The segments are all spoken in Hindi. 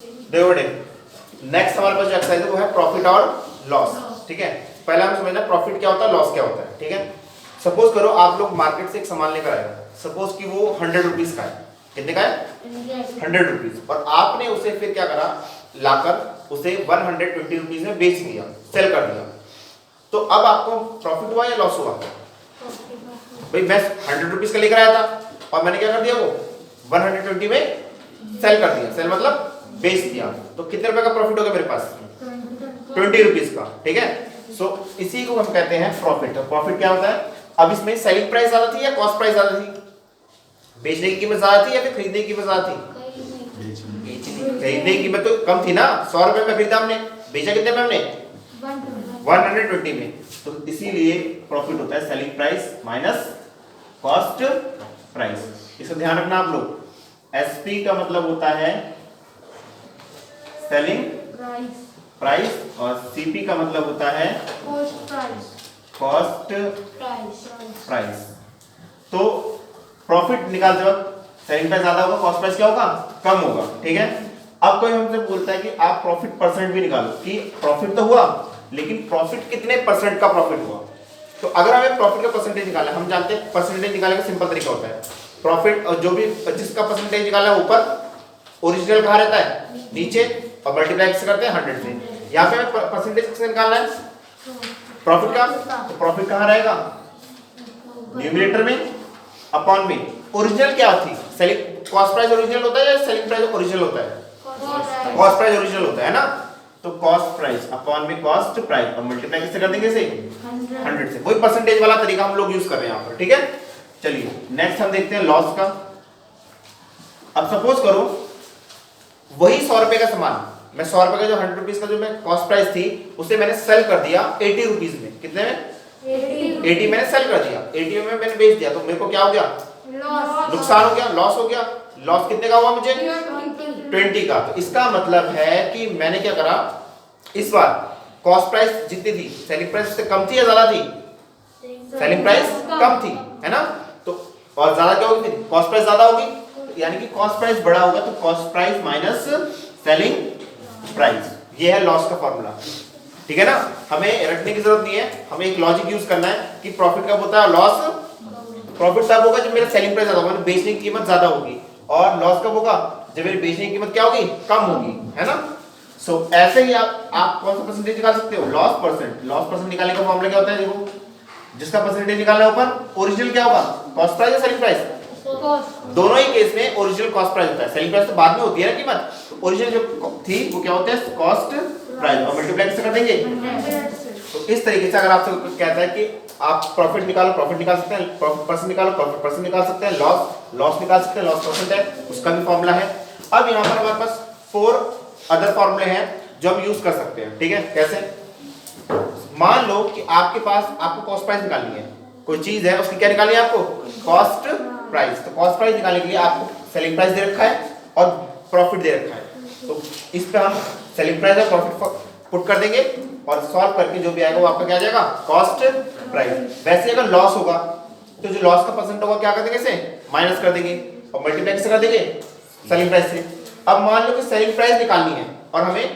नेक्स्ट हमारे पास जो एक्सरसाइज है वो है प्रॉफिट और लॉस। ठीक है, पहले हम समझना प्रॉफिट क्या होता है, लॉस क्या होता है। ठीक है, सपोज करो आप लोग मार्केट से एक सामान लेकर आए, सपोज कि वो 100 रुपीज का है। कितने का है? 100 रुपीज। और आपने उसे फिर क्या करा, लाकर उसे 120 रुपीज में बेच दिया, सेल कर दिया। तो अब आपको प्रॉफिट हुआ या लॉस हुआ? भाई मैं 100 रुपीज का लेकर आया था और मैंने क्या कर दिया, वो 120 में सेल कर दिया। सेल मतलब बेच दिया। तो कितने रुपए का प्रॉफिट हो गया मेरे पास? 20 रुपीज का। ठीक है, सो इसी को हम कहते हैं प्रॉफिट। तो प्रॉफिट क्या होता है? अब इसमें सेलिंग प्राइस ज्यादा थी या कॉस्ट प्राइस ज्यादा थी? बेचने की कीमत ज्यादा थी या फिर खरीदने की कीमत ज्यादा थी? खरीदने की कीमत तो कम थी ना, 100 रुपए में खरीदा हमने, बेचा कितने में हमने? 120 में। तो इसीलिए प्रॉफिट होता है selling price minus cost price. इसको ध्यान रखना आप लोग। एसपी का मतलब होता है सेलिंग प्राइस और सीपी का मतलब होता है कॉस्ट प्राइस। तो प्रॉफिट निकालते वक्त सेलिंग प्राइस ज्यादा होगा, कॉस्ट प्राइस क्या होगा? कम होगा। ठीक है, अब कोई हमसे बोलता है कि आप प्रॉफिट परसेंट भी निकालो, कि प्रॉफिट तो हुआ लेकिन प्रॉफिट कितने परसेंट का प्रॉफिट हुआ। तो अगर हमें प्रॉफिट का परसेंटेज निकालना है, हम जानते हैं परसेंटेज निकालने का सिंपल तरीका होता है, प्रॉफिट और जो भी जिसका परसेंटेज निकालना है ऊपर, ओरिजिनल कहाँ रहता है? नीचे, और मल्टीप्लाई किससे करते हैं? 100 से। यहाँ पे हमें परसेंटेज किससे निकालना है? प्रॉफिट का। तो प्रॉफिट कहाँ रहेगा? न्यूमरेटर में, अपॉन में। ओरिजिनल क्या थी? सेलिंग कॉस्ट प्राइस ओरिजिनल होता है या सेलिंग प्राइस ओरिजिनल होता है? कॉस्ट प्राइस ओरिजिनल होता है ना। तो कॉस्ट प्राइस अपॉन में कॉस्ट प्राइस, और मल्टीप्लाई किससे कर देंगे? इसे 100 से। वही परसेंटेज वाला तरीका हम लोग यूज कर रहे हैं यहाँ पर। ठीक है, चलिए नेक्स्ट हम देखते हैं लॉस का। अब सपोज करो वही 100 रुपए का सामान, मैं 100 रुपए का जो 100 रुपीज का जो मैं कॉस्ट प्राइस थी उसे मैंने सेल कर दिया 80 रुपीज में। कितने में? 80 मैंने सेल कर दिया, 80 में मैंने बेच दिया। तो मेरे को क्या हो गया? नुकसान हो गया, लॉस हो गया। लॉस कितने का हुआ मुझे? 20 का। तो इसका मतलब है कि मैंने क्या करा, इस बार कॉस्ट प्राइस जितनी थी सेलिंग प्राइस से कम थी या ज्यादा थी? सेलिंग प्राइस कम थी, है ना। तो और ज्यादा क्या होगी? कॉस्ट प्राइस ज्यादा होगी, यानी कि कॉस्ट प्राइस बड़ा होगा। तो cost price minus selling price, ये है लॉस का फॉर्मूला। ठीक है ना, हमें रटने की जरूरत नहीं है, हमें एक लॉजिक यूज करना है कि प्रॉफिट कब होता है, लॉस प्रॉफिट तब होगा जब मेरा सेलिंग प्राइस ज्यादा होगा, बेचने की कीमत ज्यादा होगी। और लॉस कब होगा? जब मेरी बेचने की कीमत क्या होगी? कम होगी, है ना। सो ऐसे ही आप कौन सा परसेंटेज निकाल सकते हो? Loss percent. लॉस परसेंट निकालने का फॉर्मूला क्या होता है? देखो, जिसका परसेंटेज निकालना है ऊपर, ओरिजिनल क्या होगा? कॉस्ट प्राइस या सेलिंग प्राइस? दोनों ही केस में ओरिजिनल कॉस्ट प्राइस होता है, सेलिंग प्राइस तो बाद में होती है ना कीमत। तो ओरिजिनल जो थी वो क्या होता है? कॉस्ट प्राइस, और मल्टीप्लाई किससे कर देंगे? तो इस तरीके से अगर आपसे कहता है कि आप प्रॉफिट निकालो, प्रॉफिट निकाल सकते हैं, प्रॉफिट परसेंट निकालो, प्रॉफिट परसेंट निकाल सकते हैं, लॉस निकाल सकते हैं, लॉस परसेंट है, उसका भी फॉर्मूला है। अब यहाँ पर हमारे पास 4 अदर फॉर्मूले हैं जो हम यूज कर सकते हैं। ठीक है, कैसे? मान लो कि आपके पास आपको कॉस्ट प्राइस निकालनी है, कोई चीज है उसकी क्या निकालनी है आपको? Cost price. तो कॉस्ट प्राइस निकालने के लिए आपको सेलिंग प्राइस दे रखा है और प्रॉफिट दे रखा है। तो इस पे हम सेलिंग प्राइस और प्रॉफिट पुट कर देंगे और सॉल्व करके जो भी आएगा वो आपका क्या आ जाएगा? Cost price. वैसे अगर लॉस होगा तो जो लॉस का परसेंट होगा क्या कर देंगे? इसे माइनस कर देंगे और मल्टीप्लाई किससे कर देंगे? सेलिंग प्राइस से। अब मान लो कि सेलिंग प्राइस निकालनी है और हमें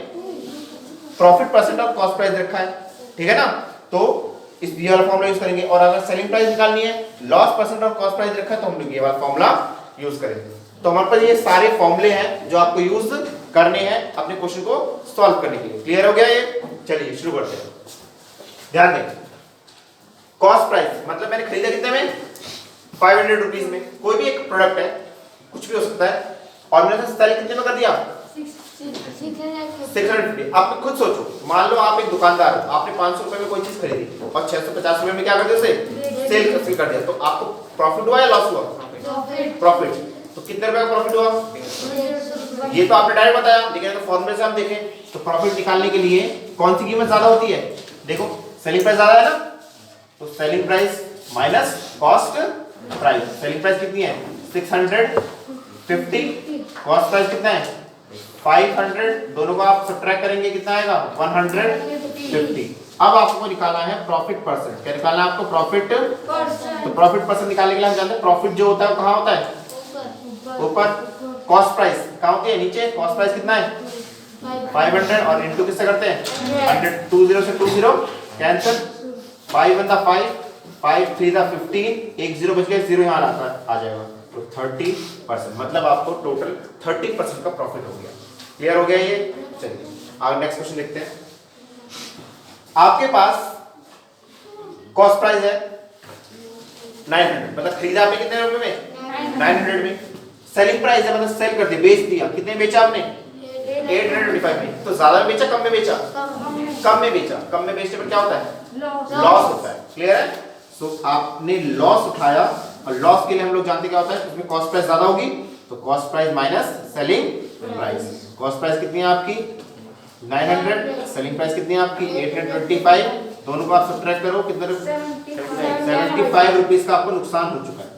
प्रॉफिट परसेंट और कॉस्ट प्राइस रखा है, ठीक है ना। तो इस ये वाला फॉर्मूला यूज करेंगे। और अगर सेलिंग प्राइस निकालनी है, लॉस परसेंट और कॉस्ट प्राइस रखा है, तो हम लोग ये वाला फॉर्मूला यूज करेंगे। तो हमारे पास ये सारे फॉर्मूले हैं जो आपको यूज करने हैं अपने क्वेश्चन को सॉल्व करने के लिए। क्लियर हो गया ये? चलिए शुरू करते हैं। ध्यान दें, कॉस्ट प्राइस मतलब मैंने खरीदा कितने में? 500 रुपीज में। कोई भी एक प्रोडक्ट है, कुछ भी हो सकता है, और मैंने सेल कितने में कर दिया? 650। आप खुद सोचो, मान लो आप एक दुकानदार हो, आपने 500 रुपए में कोई चीज खरीदी और 650 रुपए में क्या कर दिया? उसे सेल कर दिया। तो आपको प्रॉफिट हुआ या लॉस हुआ? प्रॉफिट। तो कितने रुपए का प्रॉफिट हुआ? ये तो आपने डायरेक्ट बताया, लेकिन अगर फॉर्मूले से हम देखें तो प्रॉफिट निकालने के लिए कौन सी कीमत ज्यादा होती है? देखो, सेलिंग प्राइस ज्यादा है ना, तो selling price minus cost price. Selling price कितनी है? 650। कॉस्ट प्राइस कितना है? 500। दोनों को आप सब्ट्रैक्ट करेंगे, कितना आएगा? 150। अब आपको निकालना है प्रॉफिट परसेंट। क्या निकालना है आपको? Profit percent. तो प्रॉफिट परसेंट निकालने के लिए हम जानते हैं प्रॉफिट जो होता है वो कहाँ होता है? ऊपर। कॉस्ट प्राइस कहाँ होती है? नीचे। कॉस्ट प्राइस कितना है? 500 और इनटू किससे करते हैं? 100। 20 से 20 कैंसिल, 5 1 5, 5 3 15, एक 0 बच गया, 0 यहाँ आ जाएगा, तो 30%, मतलब आपको टोटल 30% का प्रॉफिट हो गया। क्लियर हो गया ये? चलिए आगे नेक्स्ट क्वेश्चन देखते हैं। आपके पास कॉस्ट प्राइस है 900, मतलब खरीदा आपने कितने रुपए में? 900 में। सेलिंग प्राइस है, मतलब सेल कर दिया, बेच दिया, कितने बेचा आपने? 825 में। तो ज्यादा में बेचा, कम में बेचा? कम में बेचा। कम में बेचने पर क्या होता है? लॉस होता है। क्लियर है? सो आपने लॉस उठाया, और लॉस के लिए हम लोग जानते क्या होता है, उसमें कॉस्ट प्राइस ज्यादा होगी, तो cost price minus selling price. Cost price कितनी है आपकी? 900, सेलिंग प्राइस कितनी है आपकी? 825। दोनों को आप सब्ट्रैक्ट करो, कितने? 75 रुपीस का आपको नुकसान हो चुका है।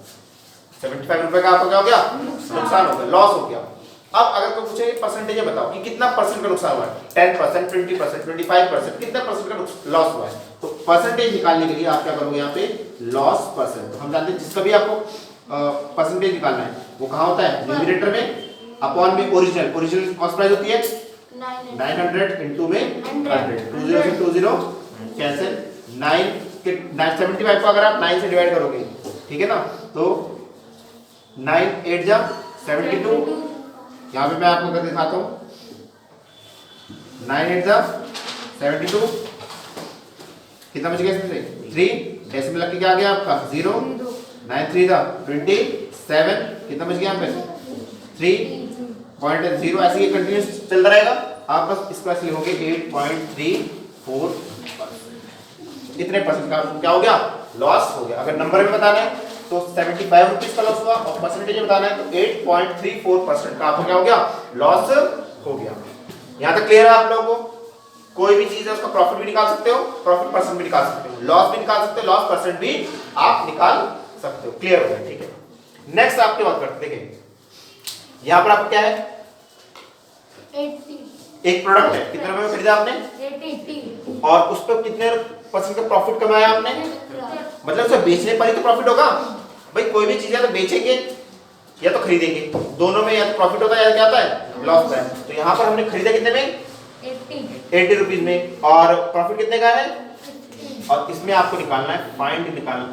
75 रुपए का आपको क्या हो गया? नुकसान हो गया, लॉस हो गया। अब अगर कोई पूछे परसेंटेज बताओ कि कितना परसेंट का नुकसान हुआ है, 10%, 20%, 25%, कितना परसेंट का लॉस हुआ है, तो परसेंटेज निकालने के लिए आप क्या करोगे यहाँ पे? Loss percent. तो हम जानते हैं जिसका भी आपको परसेंटेज निकालना है वो कहाँ होता है? न्यूमरेटर में, अपॉन में ओरिजिनल कॉस्ट प्राइस होती है 900 इनटू में 100, 20 से 20 कैंसिल, 75 को अगर आप 9 से डिवाइड करोगे, ठीक है ना, तो 9 8 जा 72, यहाँ पे मैं आपको कर दिखाता हूँ, 9 8 जा 72, कितना बच गया इसमें? 3, डेसिमल लग के क्या आ गया आपका? 0, 9 3 जा 27, कितना बच गया यहाँ पे? 3.0। ऐसे ही कंटिन्यूस चलता रहेगा, आप बस इसको ऐसे लिखोगे 8.34, इतने परसेंट का क्या हो गया? लॉस हो गया। अगर नंबर में बताना है तो 75 रुपीज का लॉस हुआ, और परसेंटेज में बताना है तो 8.34% का आपको क्या हो गया? लॉस हो गया। यहाँ तक क्लियर है आप लोगों को? कोई भी चीज है उसका प्रॉफिट भी निकाल सकते हो, प्रॉफिट परसेंट भी निकाल सकते हो, लॉस भी निकाल सकते हो, लॉस परसेंट भी आप निकाल सकते हो। क्लियर हो गया? ठीक है, नेक्स्ट आपकी बात करते हैं। यहाँ पर आपको क्या है? 80। एक प्रोडक्ट है, कितने रुपए में खरीदा आपने? 80। और उस पर कितने परसेंट का प्रॉफिट कमाया आपने? मतलब उसे बेचने पर ही तो प्रॉफिट होगा भाई। कोई भी चीज है तो बेचेंगे या तो खरीदेंगे, दोनों में या तो प्रॉफिट होता है या क्या होता है? लॉस होता है। तो यहाँ पर हमने खरीदा कितने में? 80 रुपीज में, और प्रॉफिट कितने का है? और इसमें आपको निकालना है,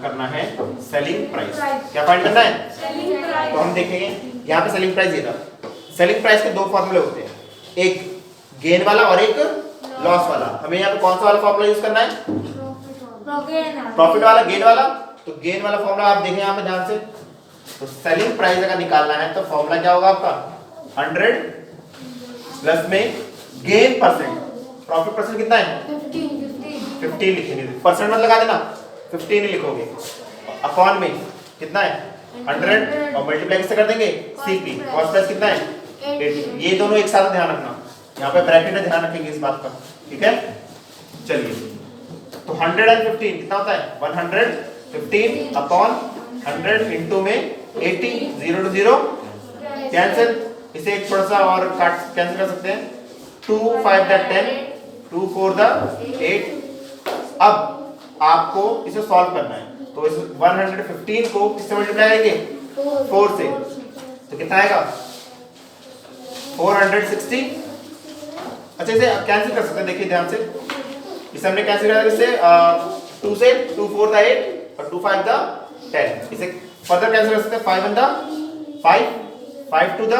करना है सेलिंग प्राइस। क्या फाइंड करना है? Selling price. तो हम देखेंगे यहाँ पे सेलिंग प्राइस ये था। सेलिंग प्राइस के दो फॉर्मूले होते हैं, एक गेन वाला और एक लॉस वाला। हमें यहाँ पे कौन सा वाला फॉर्मूला यूज करना है? प्रॉफिट वाला, गेन वाला। तो गेन वाला फॉर्मूला आप देखें यहाँ पे ध्यान से, तो सेलिंग प्राइस अगर निकालना है तो फॉर्मूला क्या होगा आपका? 100 प्लस में गेन परसेंट, प्रॉफिट परसेंट कितना है? 15 लिखेंगे, परसेंट मत लगा देना, 15 ही लिखोगे, अपॉन में कितना है? 100, और मल्टीप्लाई किससे कर देंगे? सीपी। कॉस्ट प्राइस कितना है? 80। ये दोनों एक साथ ध्यान रखना, यहाँ पे ब्रैकेट में ध्यान रखेंगे इस बात का, ठीक है? चलिए, तो 115 कितना होता है? 115 अपॉन 100 इंटू में 80, 0 to 0 कैंसिल। इसे एक थोड़ा सा और काट कैंसिल कर सकते हैं, 2 5 द 10, 2 4 द 8। अब आपको इसे सॉल्व करना है, तो इस 115 को किससे मल्टीप्लाई करेंगे? 4 से, तो कितना आएगा? 460। अच्छा, इसे कैंसिल कर सकते हैं, देखिए ध्यान से, इसे हमने कैंसिल करा इससे 2 से, 2 4 द 8 और 2 5 द 10। इसे फर्दर कैंसिल कर सकते हैं, 5 1 द 5, 5 2 द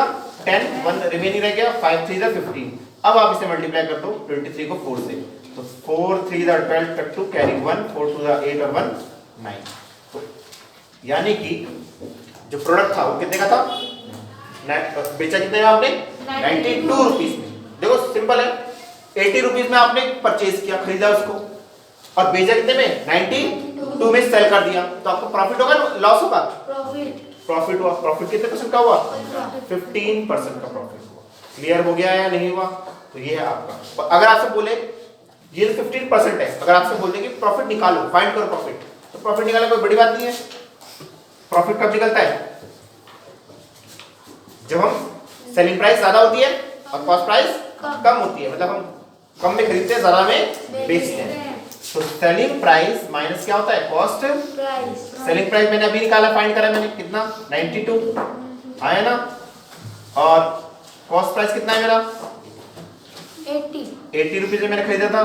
10, 1 रिमेनिंग रह गया, 5 3 द 15। अब आप इसे मल्टीप्लाई कर दो 23 को 4 से, तो 4 3 द 12 कट टू कैरी 1, 4 2 द 8 और 1 9। तो यानी कि जो प्रोडक्ट था वो कितने का था? बेचा कितने में आपने? 92 रुपीस में। देखो सिंपल है, 80 रुपीस में आपने परचेज किया, खरीदा उसको, और बेचा कितने में? 92 में सेल कर दिया, तो आपको प्रॉफिट होगा लॉस होगा? प्रॉफिट हुआ। प्रॉफिट कितने परसेंट का हुआ? 15% का प्रॉफिट हुआ। क्लियर हो गया या नहीं हुआ? तो ये है आपका। अगर आपसे बोले ये 15% है, अगर आपसे बोल देंगे प्रॉफिट निकालो, फाइंड करो प्रॉफिट, तो प्रॉफिट निकालना कोई बड़ी बात नहीं है। प्रॉफिट कब निकलता है? जब हम सेलिंग प्राइस ज्यादा होती है और कॉस्ट प्राइस कम होती है, मतलब हम कम में खरीदते हैं, ज्यादा में बेचते हैं। तो सेलिंग प्राइस माइनस क्या होता है? Cost price. सेलिंग प्राइस मैंने अभी निकाला, फाइंड करा मैंने, कितना? 92 आया ना। और कॉस्ट प्राइस कितना है मेरा 80 80 रुपीज में मैंने खरीदा था।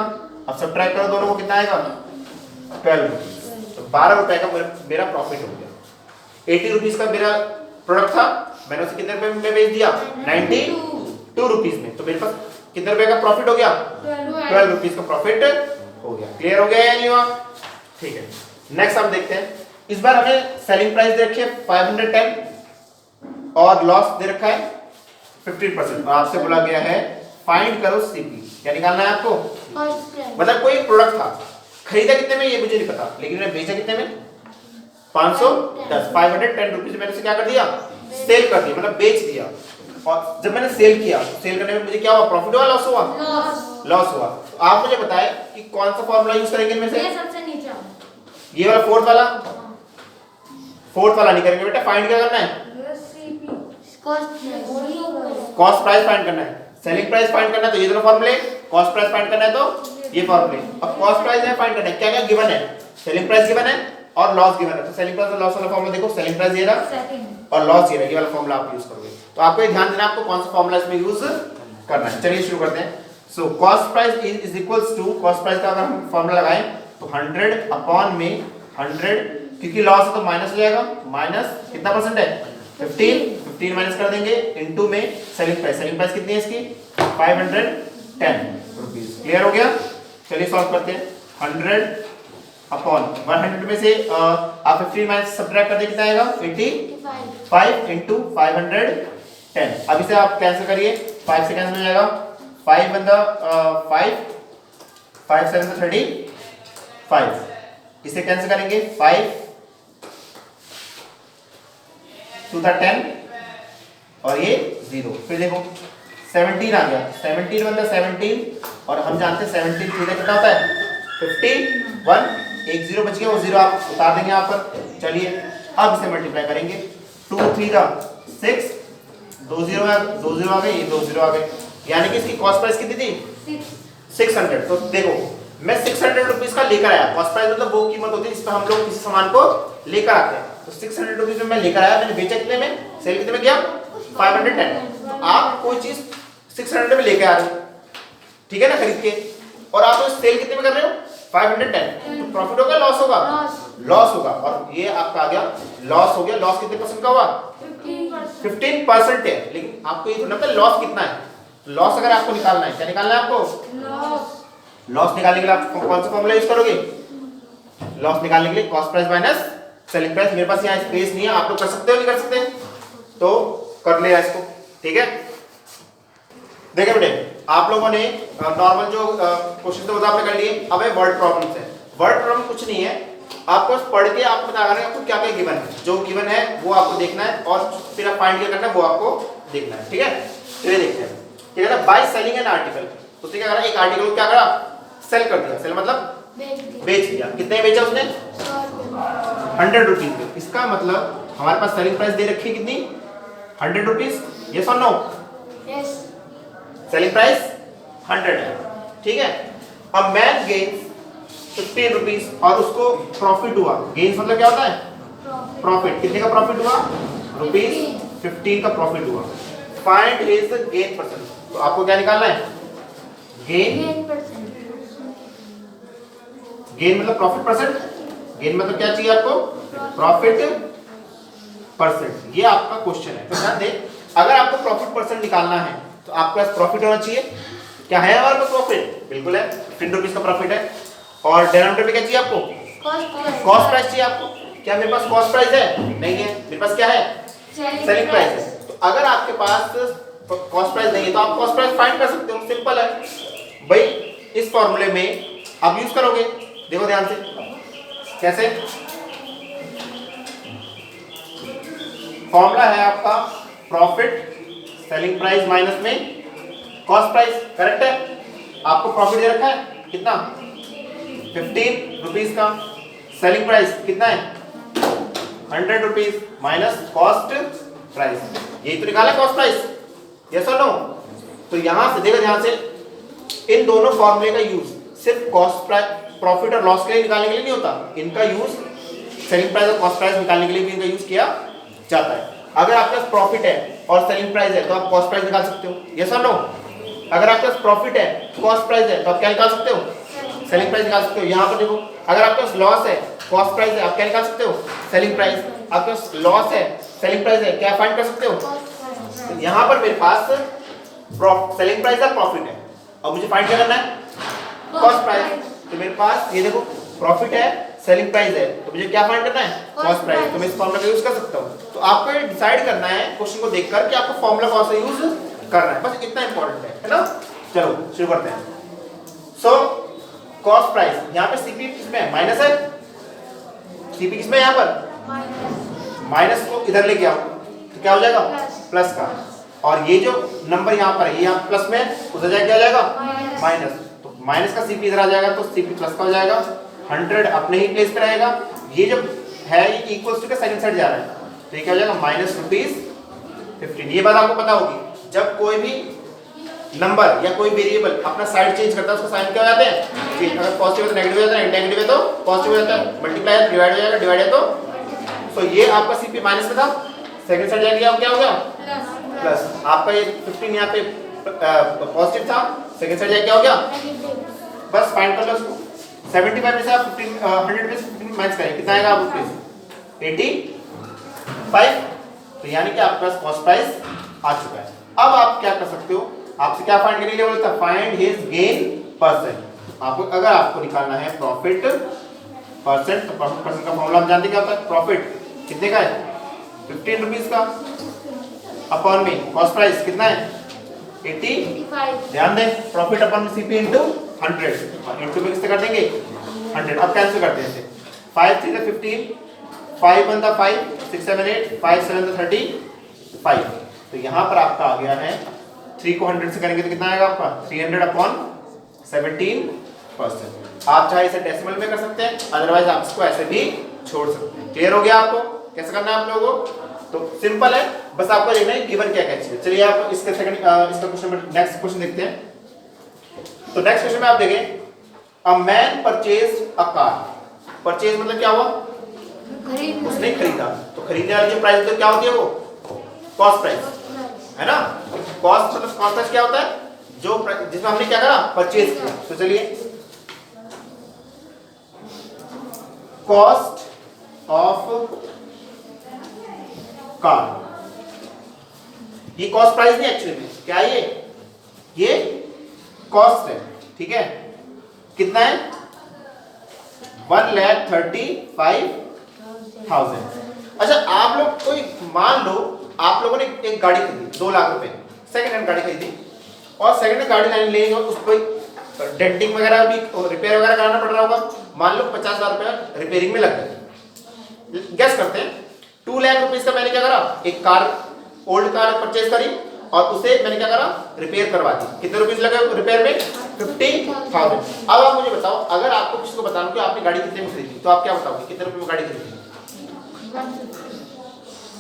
अब सब्ट्रैक्ट करो दोनों को, कितना आएगा 12 रुपीज। तो 12 रुपए का मेरा प्रॉफिट हो गया। 80 रुपीज का मेरा प्रोडक्ट था, मैंने उसे कितने रुपए में बेच दिया 92 रुपीज में। तो मेरे पास कितने रुपए का प्रॉफिट हो गया 12 रुपीज का प्रॉफिट हो गया। क्लियर हो गया या नहीं हुआ? ठीक है, नेक्स्ट हम देखते हैं। इस बार हमें सेलिंग प्राइस दे रखी है 510 और लॉस दे रखा है 15%। और आपसे बोला गया है फाइंड करो सीपी। क्या निकालना है आपको? कॉस्ट प्राइस मतलब कोई प्रोडक्ट था, खरीदा कितने में ये मुझे नहीं पता, लेकिन मैंने बेचा कितने में 510 510 रुपीज मैंने उसे क्या कर दिया सेल कर दिया, मतलब बेच दिया। और जब मैंने सेल किया, सेल करने में मुझे क्या हुआ, प्रॉफिट हुआ लॉस हुआ? लॉस हुआ। तो आप मुझे बताएं कि कौन सा फॉर्मूला यूज करेंगे इनमें से? ये सबसे नीचे ये वाला फोर्थ वाला नहीं करेंगे बेटा। फाइंड क्या करना है? कॉस्ट प्राइस फाइंड करना है, सेलिंग प्राइस फाइंड करना है तो ये दोनों फॉर्मूले, कॉस्ट प्राइस फाइंड करना है तो ये फॉर्मूले। अब कॉस्ट प्राइस है फाइंड करना है, क्या क्या गिवन है, सेलिंग प्राइस गिवन है और लॉस गिवन है। तो सेलिंग प्राइस और लॉस वाला फॉर्मूला देखो, सेलिंग प्राइस ये रहा और लॉस ये रहा, ये वाला फॉर्मूला आप यूज करोगे। तो आपको ये ध्यान देना आपको कौन सा फॉर्मूला इसमें यूज करना है। चलिए शुरू करते हैं। So cost price is equals to, cost price का अगर हम फॉर्मूला लगाएं तो 100 अपॉन में 100, क्योंकि लॉस है तो माइनस हो जाएगा, माइनस कितना परसेंट है 15 माइनस कर देंगे इनटू में सेलिंग प्राइस कितनी है इसकी 510 रुपीस। क्लियर हो गया? चलिए सॉल्व करते हैं। 100 अपॉन 100 में से आप 15 माइनस सब्ट्रैक्ट कर दे, कितना आएगा 85 इंटू 510। अब इसे आप कैंसिल करिए, 5 से कैंसिल हो जाएगा, 5 बंदा 5 7 35, इसे कैंसिल करेंगे 5 2 10 और ये 0, फिर देखो 17 आ गया, 17 बंदा 17 और हम जानते हैं 17 सीधे कितना होता है 51, एक 0 बच गया, वो 0 आप उतार देंगे यहाँ पर। चलिए अब इसे मल्टीप्लाई करेंगे, 2 3 का 6, 2 0 आ गए, ये 2 0 आ गए, यानी कि इसकी कॉस्ट प्राइस कितनी थी 600। तो देखो मैं 600 रुपीज का लेकर आया, कॉस्ट प्राइस मतलब वो कीमत होती है जिस पर हम लोग किसी सामान को लेकर आते हैं। तो 600 रुपीज में मैं लेकर आया, मैंने बेचा कितने में, सेल कितने में किया 510। तो आप कोई चीज 600 में लेके आ रहे हो, ठीक है ना, खरीद के, और आप उस सेल कितने में कर रहे हो 510, तो प्रॉफिट होगा लॉस होगा? लॉस होगा। और ये आपका आ गया लॉस हो गया। लॉस कितने परसेंट का हुआ 15% है, लेकिन आपको ये थोड़ा पता लॉस कितना है। लॉस अगर आपको निकालना है, क्या निकालना है आपको? लॉस निकालने के लिए आप कौन सा फॉर्मूला यूज करोगे? लॉस निकालने के लिए cost price minus selling price. मेरे पास यहाँ स्पेस नहीं है, आप लोग कर सकते हो नहीं कर सकते? तो कर लिया इसको, ठीक है। देखिए बेटे, आप लोगों ने नॉर्मल जो क्वेश्चन थे वो आपने कर लिए। अब है वर्ड प्रॉब्लम्स है। वर्ड प्रॉब्लम कुछ नहीं है, आपको पढ़ के आपको बताना है आपको क्या क्या गिवन है, जो गिवन है वो आपको देखना है और फिर आप फाइंड करना है वो आपको देखना है, ठीक है। चलिए देखते हैं। ठीक है ना, बाय सेलिंग एन आर्टिकल, उसने क्या करा, एक आर्टिकल को क्या करा सेल कर दिया। सेल मतलब बेच दिया। कितने बेचा उसने 100 रुपीज में। इसका मतलब हमारे पास सेलिंग प्राइस दे रखी है कितनी 100 रुपीज, यस और नो? सेलिंग प्राइस 100 है, ठीक है। अब मैन गेन्स 15 रुपीज और उसको प्रॉफिट हुआ। गेन्स मतलब क्या होता है प्रॉफिट। कितने का प्रॉफिट हुआ ₹15 का प्रॉफिट हुआ। Find his gain percent. तो आपको क्या निकालना है गेन परसेंट। गेन मतलब प्रॉफिट परसेंट, गेन मतलब क्या चाहिए आपको प्रॉफिट परसेंट। ये आपका क्वेश्चन है, तो ध्यान दें, अगर आपको प्रॉफिट परसेंट निकालना है तो आपके पास प्रॉफिट होना चाहिए। क्या है हमारे पास प्रॉफिट? बिल्कुल है, 15 रुपीज का प्रॉफिट है। और डिनोमिनेटर में क्या चाहिए आपको कॉस्ट प्राइस चाहिए आपको। क्या मेरे पास कॉस्ट प्राइस है? नहीं है, मेरे पास क्या है सेलिंग प्राइस है। तो अगर आपके पास कॉस्ट प्राइस नहीं है तो आप कॉस्ट प्राइस फाइंड कर सकते हो, सिंपल है भाई। इस फॉर्मूले में आप यूज करोगे, देखो ध्यान से कैसे। फॉर्मूला है आपका प्रॉफिट सेलिंग प्राइस माइनस में कॉस्ट प्राइस, करेक्ट है। आपको प्रॉफिट दे रखा है कितना 15 रुपीज का, सेलिंग प्राइस कितना है 100 रुपीज माइनस कॉस्ट प्राइस। यही तो निकाला कॉस्ट प्राइस, यस और नो? तो यहां से देखो ध्यान से, इन दोनों फॉर्मूले का यूज सिर्फ कॉस्ट प्राइस प्रॉफिट और लॉस के लिए निकालने के लिए नहीं होता, इनका यूज सेलिंग प्राइस और कॉस्ट प्राइस निकालने के लिए भी इनका यूज किया जाता है। अगर आपके पास प्रॉफिट है और सेलिंग प्राइस है तो आप कॉस्ट प्राइस निकाल सकते हो, यस और नो। अगर आपके पास प्रॉफिट है, कॉस्ट प्राइस है, तो आप क्या निकाल सकते हो? सेलिंग प्राइस निकाल सकते हो। यहाँ पर देखो, अगर आपके पास लॉस है, कॉस्ट प्राइस है, आप क्या निकाल सकते हो? Selling price. आपके पास लॉस है, सेलिंग प्राइस है, क्या फाइंड कर सकते हो? तो यहाँ पर मेरे पास सेलिंग प्राइस है, प्रॉफिट है, और मुझे फाइंड क्या करना है? Cost price. तो मेरे पास ये देखो प्रॉफिट है, सेलिंग प्राइस है, तो मुझे क्या फाइंड करना है? Cost price. तो मैं इस फॉर्मूला का यूज कर सकता हूँ। तो आपको ये डिसाइड करना है क्वेश्चन को देखकर कि आपको फॉर्मूला कौन सा यूज करना है, बस इतना इंपॉर्टेंट है ना। चलो शुरू करते हैं। सो कॉस्ट प्राइस, यहाँ पे सीपी किसमें है? माइनस है। सीपी किसमें है? यहाँ पर माइनस को इधर लेके आओ तो क्या हो जाएगा? प्लस का। और ये जो नंबर यहाँ पर है, ये यहाँ प्लस में, उधर जाके क्या हो जाएगा? माइनस। तो माइनस का सीपी इधर आ जाएगा तो सीपी प्लस का हो जाएगा। 100 अपने ही प्लेस पे रहेगा। ये जो है ये इक्वल्स टू के सेकंड साइड जा रहा है, तो ये क्या हो जाएगा? माइनस ₹15। ये बात आपको पता होगी, जब कोई भी नंबर या कोई वेरिएबल अपना साइड चेंज करता है उसका साइन क्या हो जाते हैं? चेंज। अगर पॉजिटिव है तो नेगेटिव हो जाता है, नेगेटिव है तो पॉजिटिव हो जाता है, मल्टीप्लाई है डिवाइड हो जाएगा, डिवाइड है तो ये आपका सीपी माइनस में था, सेकंड साइड जाएगा क्या हो गया? प्लस। आपका ये 15 यहाँ पे पॉजिटिव था, सेकंड साइड जाएगा क्या हो गया? बस फाइंड कर लो इसको। 75 में से आप 100 में से 15 माइनस करें, कितना आएगा आपको? 85। तो यानी कि आपके पास कॉस्ट प्राइस आ चुका है। अब आप क्या कर सकते हो? आपसे क्या फाइंड करने के लिए बोलता है? Find his gain percent. आपको अगर आपको निकालना है प्रॉफिट परसेंट, तो प्रॉफिट परसेंट का फॉर्मूला हम जानते हैं क्या होता है? प्रॉफिट कितने का है? 15 रुपीस का, अपॉन में कॉस्ट प्राइस कितना है? 85। ध्यान दें, प्रॉफिट अपॉन सीपी इंटू 100, और इंटू में किससे कर देंगे? 100। अब कैंसिल करते हैं इसे। 5 3 15, 5 1 5, 6 7 8, 5 7 35। तो यहाँ पर आपका आ गया है, 3 को 100 से करेंगे तो कितना आएगा आपका? 300 अपॉन 17%। आप चाहे इसे डेसिमल में कर सकते हैं, अदरवाइज आप इसको ऐसे भी छोड़ सकते हैं। क्लियर हो गया आपको कैसे करना है आप लोगों को? तो सिंपल है, बस आपको देखना है गिवन क्या क्या चीज। चलिए आप इसके सेकंड इसका क्वेश्चन, नेक्स्ट क्वेश्चन देखते हैं। तो नेक्स्ट क्वेश्चन में आप देखें, a man purchased a car. Purchase मतलब क्या हुआ? उसने खरीदा। तो खरीदने वाली जो प्राइस तो क्या होती है? वो कॉस्ट प्राइस है ना। कॉस्ट मतलब कॉस्ट प्राइस क्या होता है? जो जिसमें हमने क्या करा? परचेज किया। तो चलिए, कॉस्ट ऑफ कार, ये कॉस्ट प्राइस नहीं एक्चुअली में, क्या है ये कॉस्ट है, ठीक है। कितना है? 1,35,000। अच्छा, आप लोग कोई मान लो आप लोगों ने एक गाड़ी खरीदी 2 लाख रुपए, सेकंड हैंड गाड़ी खरीदी, और सेकंड हैंड गाड़ी लाइन लेंगे, उस पर डेंटिंग वगैरह भी, रिपेयर वगैरह कराना पड़ रहा होगा। मान लो 50,000 रुपए रिपेयरिंग में लग गए। गैस करते हैं, 2 लाख रुपए का मैंने क्या करा? एक कार, ओल्ड कार परचेज करी, और उसे मैंने क्या करा? रिपेयर करवा दी। कितने रुपीस लगे रिपेयर में? 50,000। अब आप मुझे बताओ, अगर आपको किसी को बताऊं कि आपने गाड़ी कितने में खरीदी, तो आप क्या बताओगे? कितने रुपए में गाड़ी खरीदी?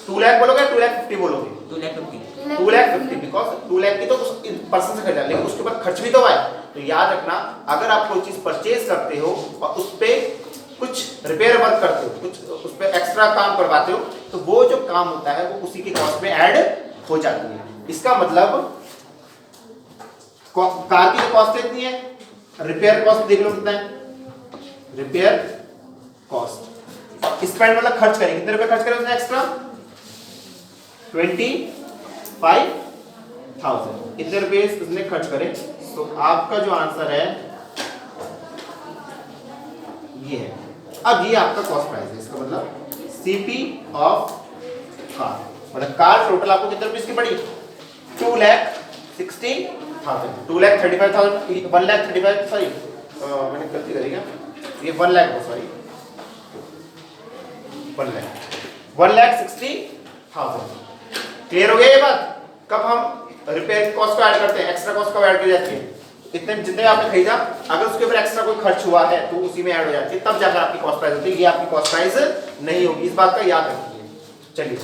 2 लाख बोलोगे, 2,50,000 बोलोगे? 2,50,000, बिकॉज 2 लाख की तो उस पर्सन से खरीदा, लेकिन उसके ऊपर खर्च भी तो आया। तो याद रखना, अगर आप कोई चीज परचेज करते हो और उस पे कुछ रिपेयर वर्क करते हो, कुछ उस पे एक्स्ट्रा काम करवाते हो, तो वो जो काम होता है वो उसी की कॉस्ट में ऐड हो जाती है। इसका मतलब कार की जो कॉस्ट कितनी है? रिपेयर कॉस्ट देख लो कितना है? रिपेयर कॉस्ट, और स्पेंड मतलब खर्च करें, कितने रुपए खर्च करें उसने एक्स्ट्रा? 25,000। इतने रुपए उसने खर्च करे। तो आपका जो आंसर है ये है। अब ये आपका कॉस्ट प्राइस है, इसका मतलब सीपी ऑफ कार, मतलब कार टोटल आपको कितने रुपए की पड़ी? 2,60,000, 2,35,000, 1,35,000, सॉरी मैंने गलती करी क्या? ये 1 लाख हो, सॉरी 1,60,000। क्लियर हो गया ये बात? कब हम रिपेयर कॉस्ट को ऐड करते हैं, एक्स्ट्रा कॉस्ट को ऐड की जाती है। इतने जितने आपने खरीदा, अगर उसके ऊपर एक्स्ट्रा कोई खर्च हुआ है तो उसी में ऐड हो जाती है, तब जाकर आपकी कॉस्ट प्राइस होती है। ये आपकी कॉस्ट प्राइस नहीं होगी, इस बात का याद रखिए। चलिए,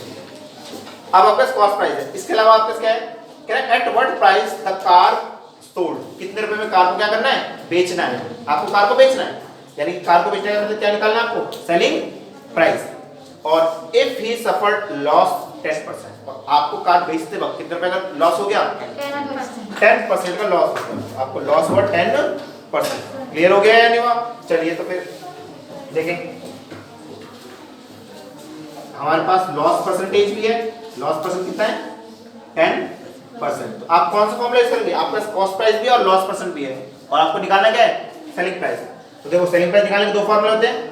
अब आपका कॉस्ट प्राइस है। इसके अलावा आपका क्या है? At what price the car sold, कितने रुपए में कार को क्या करना है? बेचना है। आपको कार को बेचना है, यानी कार को बेचने का मतलब क्या निकालना है आपको? Selling price. और इफ ही सफर्ड लॉस 10%। और आपको कार बेचते वक्त कितने रुपए का लॉस हो गया? 10%। 10% का लॉस हो गया। आपको लॉस हुआ 10%। क्लियर हो गया या नहीं हुआ? चलिए तो फिर देखें, हमारे पास लॉस परसेंटेज भी है। लॉस परसेंट कितना है? 10%। तो आप कौन सा फॉर्मूला यूज करेंगे? आपके पास कॉस्ट प्राइस भी है और लॉस परसेंट भी है, और आपको निकालना क्या है? Selling price. तो देखो, सेलिंग प्राइस निकालने के दो फॉर्मूले होते हैं,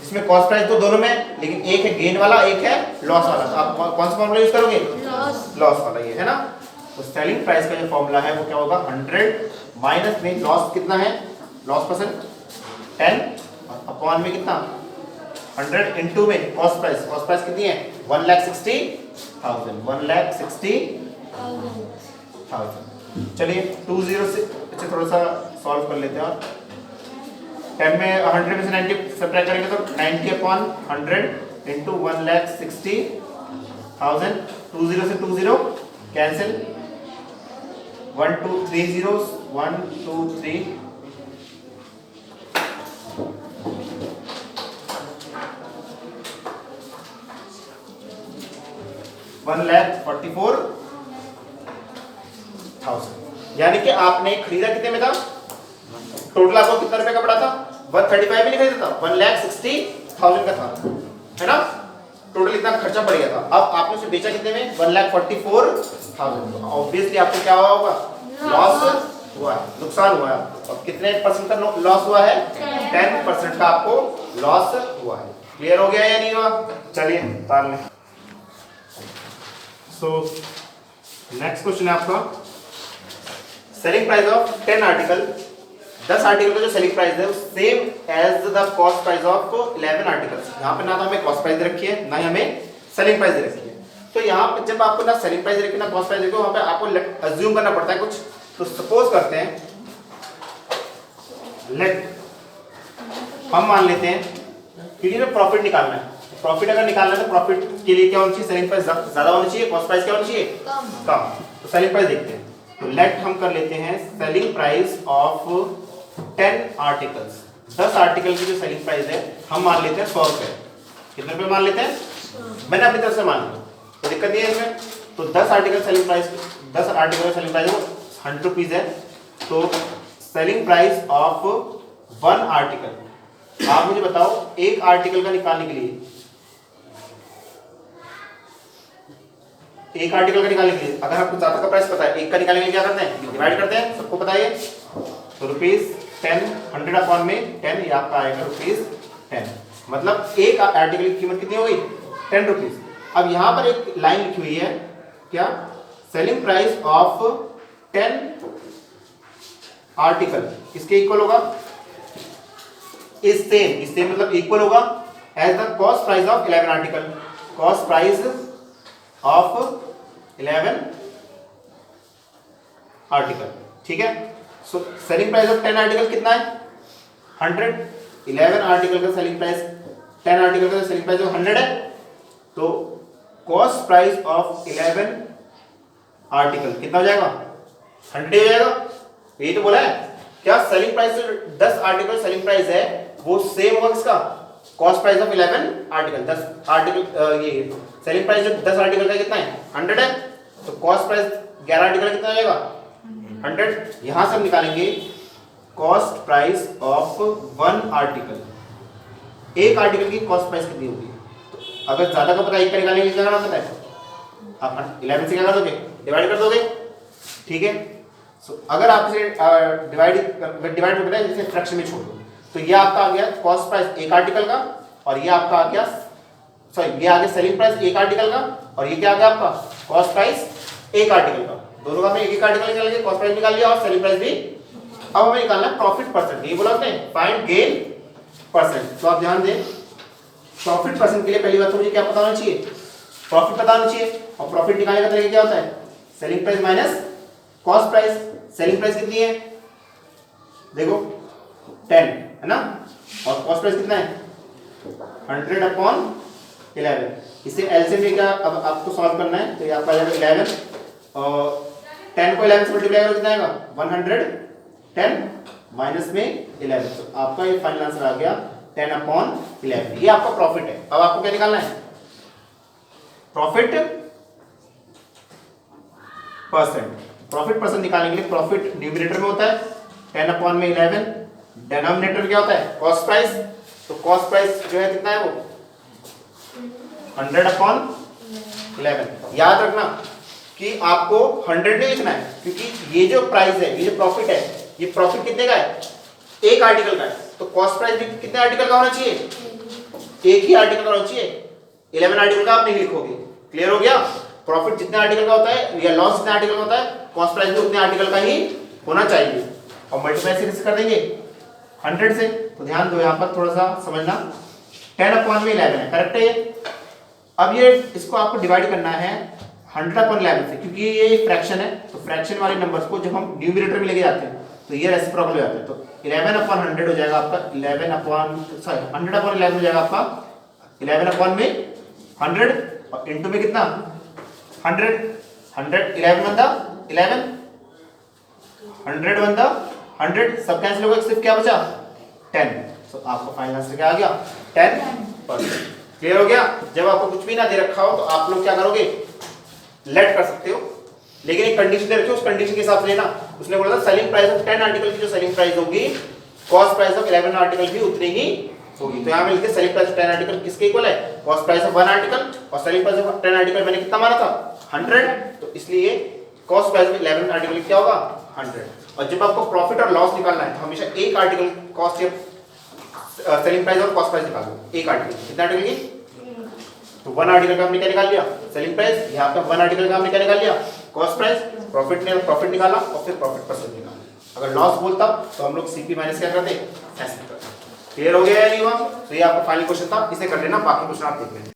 जिसमें कॉस्ट प्राइस तो दोनों में, लेकिन एक है गेन वाला, एक है लॉस वाला। तो आप कौन सा फॉर्मूला यूज करोगे? लॉस वाला, ये है ना। तो सेलिंग प्राइस का जो फॉर्मूला है वो क्या होगा? 100 माइनस में लॉस कितना है? लॉस परसेंट 10 अपॉन में कितना? 100 इनटू में कॉस्ट प्राइस। कॉस्ट प्राइस कितनी है? 1,60,000। 1,60,000। चलिए 20 से अच्छा थोड़ा सा सॉल्व कर लेते हैं। और 10 में 100 में से 90 सब्ट्रैक्ट करेंगे तो 90 अपॉन 100 इंटू 1,60,000। 20 से 20 कैंसिल, 1 2 3 zeros, 1 2 3 1,44,000। यानी कि आपने खरीदा कितने में था? टोटल आपको कितना रुपए का पड़ा था? 135 भी नहीं खरीदा था, 1,60,000 का था, है ना। टोटल इतना खर्चा पड़ गया था। अब आपने उसे बेचा कितने में? 1,44,000। ऑब्वियसली आपको क्या हुआ होगा? लॉस हुआ है, नुकसान हुआ है। और कितने परसेंट का लॉस हुआ है? 10% का आपको लॉस हुआ है। क्लियर हो गया या नहीं हुआ? चलिए तार लें। सो नेक्स्ट क्वेश्चन है आपका, selling price of 10 article. 10 article का जो सेलिंग प्राइस है same as the cost price of 11 articles. यहाँ पे ना तो हमें कॉस्ट प्राइस दे रखी है, ना ही हमें सेलिंग प्राइस दे रखी है। तो यहाँ पे जब आपको ना सेलिंग प्राइस दे रखी है ना कॉस्ट प्राइस दे रखी है, वहाँ पे आपको अज्यूम करना पड़ता है कुछ। तो सपोज करते हैं, लेट हम मान लेते हैं कि हमें प्रॉफिट निकालना है। प्रॉफिट अगर निकालना है तो प्रॉफिट के लिए क्या होना चाहिए? सेलिंग प्राइस ज्यादा होनी चाहिए, कॉस्ट प्राइस क्या होनी चाहिए? कम। तो सेलिंग प्राइस देखते हैं। तो लेट हम कर लेते हैं selling price of 10 articles. 10 article की जो सेलिंग प्राइस है हम मान लेते हैं 100 रुपए। कितने रुपए मान लेते हैं? मैंने अपनी तरफ से मान लिया, तो दिक्कत नहीं है इसमें। तो 10 आर्टिकल सेलिंग प्राइस, 10 आर्टिकल का सेलिंग प्राइस 100 रुपीज है। तो सेलिंग प्राइस ऑफ 1 आर्टिकल, आप मुझे बताओ एक आर्टिकल का निकालने के लिए, एक आर्टिकल का निकालने के लिए अगर आपको ज्यादा का प्राइस पता है, एक का निकालने के लिए क्या करते हैं? डिवाइड करते हैं, सबको पता है। तो ₹10, 100 अपॉन में 10, ये आपका आएगा ₹10। मतलब एक आर्टिकल की कीमत कितनी हो गई? 10 रुपीज। अब यहाँ पर एक लाइन लिखी हुई है, क्या? सेलिंग प्राइस ऑफ 10 आर्टिकल किसके इक्वल होगा? इस सेम मतलब इक्वल होगा as the cost price of 11 article. Cost price of 11 article, ठीक है। So selling price of 10 article कितना है? 100। 11 आर्टिकल का सेलिंग प्राइस, 10 आर्टिकल का सेलिंग प्राइस 100 है। तो कॉस्ट प्राइस ऑफ 11 आर्टिकल कितना हो जाएगा? 100 हो जाएगा। यही तो बोला है क्या? Selling price 10 article selling price है वो सेम होगा किसका? Cost price of 11 article. 10 article, ये सेलिंग प्राइस जो 10 आर्टिकल का कितना है? 100 है। तो कॉस्ट प्राइस 11 आर्टिकल का कितना हो जाएगा? 100। यहां से हम निकालेंगे कॉस्ट प्राइस ऑफ 1 आर्टिकल। एक आर्टिकल की कॉस्ट प्राइस कितनी होगी? तो अगर ज्यादा का पता है, एक का निकालने के लिए क्या करना पता है? आप 11 से क्या कर दोगे? डिवाइड कर दोगे, ठीक है। सो अगर आप इसे डिवाइड करना है, जैसे फ्रैक्शन में छोड़ दो, तो ये आपका आ गया कॉस्ट प्राइस एक आर्टिकल का, और ये आपका आ गया, सॉरी ये आ गया सेलिंग प्राइस एक आर्टिकल का, और ये क्या आ गया आपका? कॉस्ट प्राइस एक आर्टिकल का। दोनों का हमने एक आर्टिकल निकाल लिया, कॉस्ट प्राइस निकाल लिया और सेलिंग प्राइस भी। अब हमें निकालना है प्रॉफिट परसेंट। ये बोला आपने, फाइंड गेन परसेंट। तो आप ध्यान दें, प्रॉफिट परसेंट के लिए पहली बात तो मुझे क्या पता होना चाहिए? प्रॉफिट पता होना चाहिए। और प्रॉफिट निकालने का तरीका क्या होता है? Selling price minus cost price. Selling price कितनी है? देखो 10 है ना, और कॉस्ट प्राइस कितना है? 100 अपॉन 11। इसे एलसीएम में क्या अब आपको सॉल्व करना है, तो ये आपका आ जाएगा 11, और 10 को 11 से मल्टीप्लाई करो कितना आएगा? 110 माइनस में 11। तो आपका ये फाइनल आंसर आ गया 10 अपॉन 11। ये आपका प्रॉफिट है। अब आपको क्या निकालना है? Profit percent. प्रॉफिट परसेंट निकालने के लिए प्रॉफिट न्यूमरेटर में होता है 10/11, डिनोमिनेटर क्या होता है कॉस्ट प्राइस। तो कॉस्ट प्राइस जो है कितना है वो 100/11। याद रखना कि आपको 100 नहीं लिखना है, क्योंकि ये जो प्राइस है, ये जो प्रॉफिट है, ये प्रॉफिट कितने का है, एक आर्टिकल का है। तो कॉस्ट प्राइस भी कितने आर्टिकल का होना चाहिए, एक ही आर्टिकल का होना चाहिए। 11 आर्टिकल का आप नहीं लिखोगे। क्लियर हो गया। प्रॉफिट जितने आर्टिकल का होता है या लॉस जितने आर्टिकल का होता है, कॉस्ट प्राइस भी उतने आर्टिकल का ही होना चाहिए। और मल्टीप्लाई से कर देंगे 100 से। तो ध्यान दो यहाँ पर थोड़ा सा समझना, 10/11 है, करेक्ट है ये। अब ये इसको आपको डिवाइड करना है 100/11 से, क्योंकि ये फ्रैक्शन है। तो फ्रैक्शन वाले नंबर्स को जब हम न्यूमरेटर में लेके जाते हैं तो ये रेसिप्रोकल हो जाता है। तो 11/100 हो जाएगा आपका 100/11 हो जाएगा आपका 11 में 100 और इनटू में कितना 100 11 बंदा 11 100 बंदा 100 सब कैंसिल हो गया, सिर्फ क्या बचा 10। तो आपको फाइनल आंसर क्या आ गया 10%। क्लियर हो गया। जब आपको कुछ भी ना दे रखा हो तो आप लोग क्या करोगे, लेट कर सकते हो, लेकिन एक कंडीशन दे रखी हो, उस कंडीशन के हिसाब से लेना। उसने बोला था सेलिंग प्राइस ऑफ 10 आर्टिकल की जो सेलिंग प्राइस होगी, कॉस्ट प्राइस ऑफ 11 आर्टिकल भी उतनी ही होगी। तो यहाँ पे लिखते सेलिंग प्राइस ऑफ 10 आर्टिकल किसके इक्वल है, कॉस्ट प्राइस ऑफ 1 आर्टिकल, और सेलिंग प्राइस ऑफ 10 आर्टिकल मैंने कितना माना था 100। तो इसलिए कॉस्ट प्राइस ऑफ 11 आर्टिकल क्या होगा 100। और जब आपको प्रॉफिट और लॉस निकालना है तो हमेशा एक आर्टिकल कॉस्ट या सेलिंग प्राइस और कॉस्ट प्राइस निकाल दो। एक आर्टिकल कितना आर्टिकल की, तो 1 आर्टिकल का हमने क्या निकाल लिया सेलिंग प्राइस, यहाँ पे 1 आर्टिकल का हमने क्या निकाल लिया कॉस्ट प्राइस। प्रॉफिट निकाला और फिर प्रॉफिट परसेंट निकाला। अगर लॉस बोलता तो हम लोग सीपी माइनस क्या करते ऐसे करते। क्लियर हो गया या नहीं हुआ। तो ये आपका फाइनल क्वेश्चन था, इसे कर लेना, बाकी क्वेश्चन आप देख लेना।